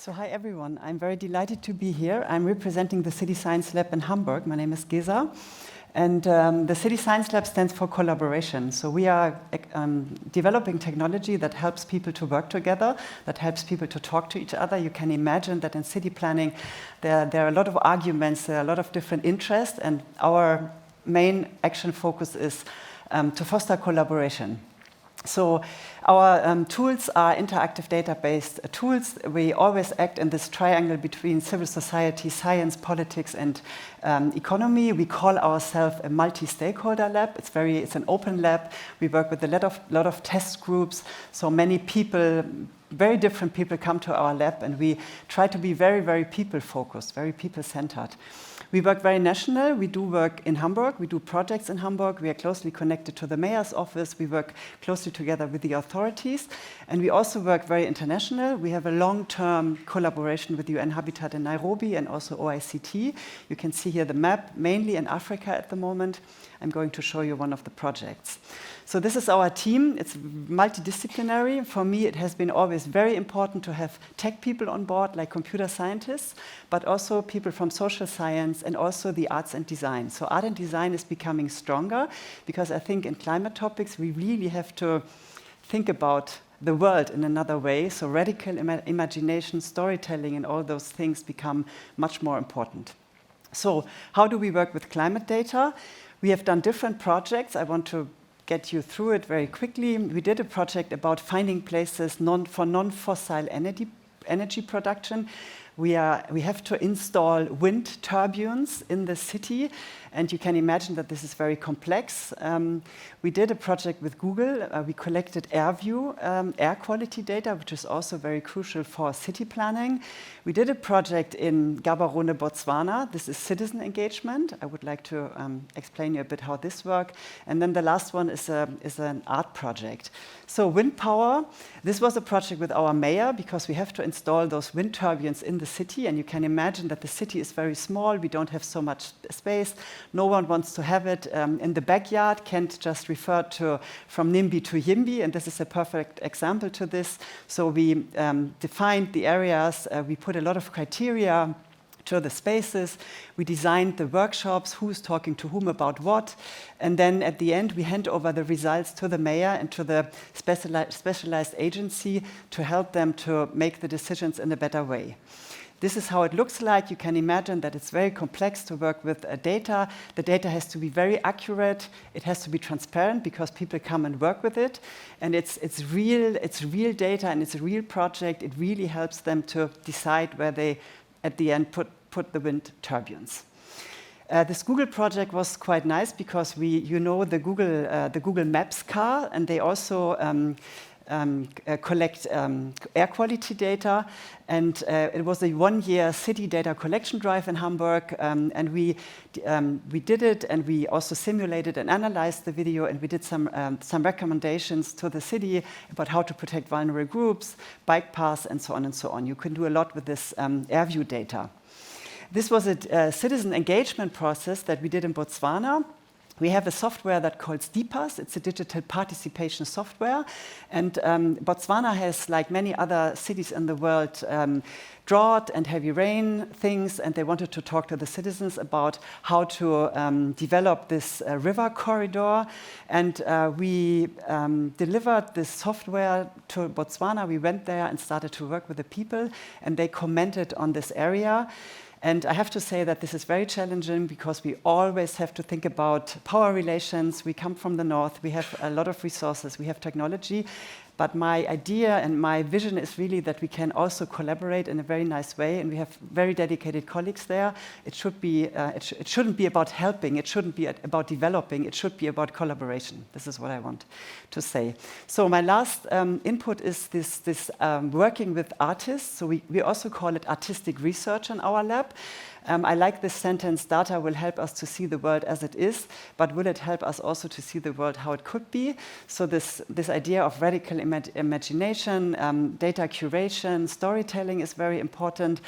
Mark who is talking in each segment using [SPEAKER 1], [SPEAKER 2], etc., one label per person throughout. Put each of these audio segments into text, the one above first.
[SPEAKER 1] So hi everyone, I'm very delighted to be here. I'm representing the City Science Lab in Hamburg. My name is Gesa. And the City Science Lab stands for collaboration. So we are developing technology that helps people to work together, that helps people to talk to each other. You can imagine that in city planning, there are a lot of arguments, there are a lot of different interests, and our main action focus is to foster collaboration. So our tools are interactive data-based tools. We always act in this triangle between civil society, science, politics, and economy. We call ourselves a multi-stakeholder lab. It's an open lab. We work with a lot of test groups. So many people, very different people come to our lab, and we try to be very, very people-focused, very people-centered. We work very national. We do work in Hamburg. We do projects in Hamburg. We are closely connected to the mayor's office. We work closely together with the authorities. And we also work very international. We have a long-term collaboration with UN Habitat in Nairobi and also OICT. You can see here the map, mainly in Africa at the moment. I'm going to show you one of the projects. So this is our team. It's multidisciplinary. For me, it has been always very important to have tech people on board, like computer scientists, but also people from social science and also the arts and design. So art and design is becoming stronger because I think in climate topics, we really have to think about the world in another way. So radical imagination, storytelling, and all those things become much more important. So how do we work with climate data? We have done different projects. I want to get you through it very quickly. We did a project about finding places for non-fossil energy production. We have to install wind turbines in the city, and you can imagine that this is very complex. We did a project with Google. We collected air quality data, which is also very crucial for city planning. We did a project in Gaborone, Botswana. This is citizen engagement. I would like to explain you a bit how this works. And then the last one is an art project. So wind power, this was a project with our mayor because we have to install those wind turbines in the city, and you can imagine that the city is very small. We don't have so much space. No one wants to have it in the backyard. Kent just referred to from NIMBY to YIMBY, and this is a perfect example to this. So we defined the areas. We put a lot of criteria to the spaces. We designed the workshops, who's talking to whom about what. And then at the end, we hand over the results to the mayor and to the specialized agency to help them to make the decisions in a better way. This is how it looks like. You can imagine that it's very complex to work with data. The data has to be very accurate. It has to be transparent because people come and work with it. And it's real data, and it's a real project. It really helps them to decide where they, at the end, put the wind turbines. This Google project was quite nice because the Google Maps car, and they also collect air quality data, and it was a one-year city data collection drive in Hamburg, and we did it, and we also simulated and analyzed the video, and we did some recommendations to the city about how to protect vulnerable groups, bike paths, and so on and so on. You can do a lot with this AirView data. This was a citizen engagement process that we did in Botswana. We have a software that calls DPAS. It's a digital participation software. And Botswana has, like many other cities in the world, drought and heavy rain things, and they wanted to talk to the citizens about how to develop this river corridor. And we delivered this software to Botswana. We went there and started to work with the people, and they commented on this area. And I have to say that this is very challenging because we always have to think about power relations. We come from the north. We have a lot of resources. We have technology. But my idea and my vision is really that we can also collaborate in a very nice way, and we have very dedicated colleagues there. It should be. It shouldn't be about helping. It shouldn't be about developing. It should be about collaboration. This is what I want to say. So my last input is this working with artists. So we also call it artistic research in our lab. I like this sentence: data will help us to see the world as it is, but will it help us also to see the world how it could be? So this idea of radical imagination, data curation, storytelling is very important.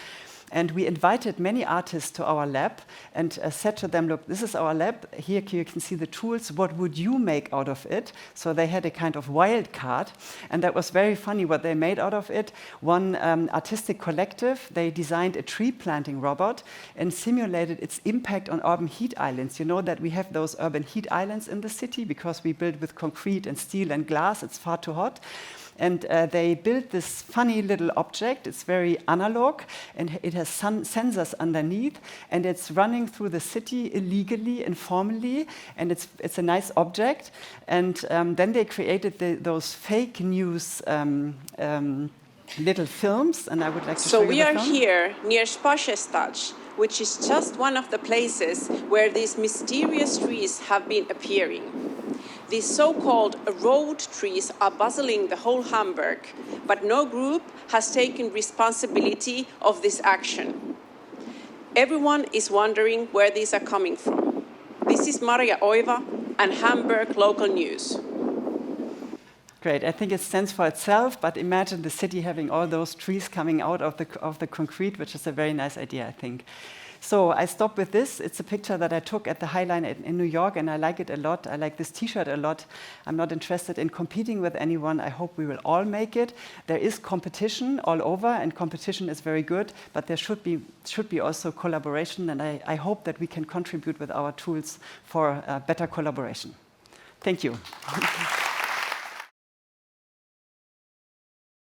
[SPEAKER 1] And we invited many artists to our lab and said to them, look, this is our lab. Here you can see the tools. What would you make out of it? So they had a kind of wild card. And that was very funny what they made out of it. One artistic collective, they designed a tree planting robot and simulated its impact on urban heat islands. You know that we have those urban heat islands in the city because we build with concrete and steel and glass. It's far too hot. And they built this funny little object. It's very analog, and it has sensors underneath, and it's running through the city illegally, informally, and it's a nice object. And then they created those fake news little films, and I would like to show you the film.
[SPEAKER 2] So we are here near Spashestad, which is just one of the places where these mysterious trees have been appearing. These so-called road trees are bustling the whole Hamburg, but no group has taken responsibility of this action. Everyone is wondering where these are coming from. This is Maria Oiva and Hamburg Local News.
[SPEAKER 1] Great, I think it stands for itself, but imagine the city having all those trees coming out of the concrete, which is a very nice idea, I think. So I stop with this. It's a picture that I took at the High Line in New York, and I like it a lot. I like this T-shirt a lot. I'm not interested in competing with anyone. I hope we will all make it. There is competition all over, and competition is very good, but there should be also collaboration, and I hope that we can contribute with our tools for better collaboration. Thank you.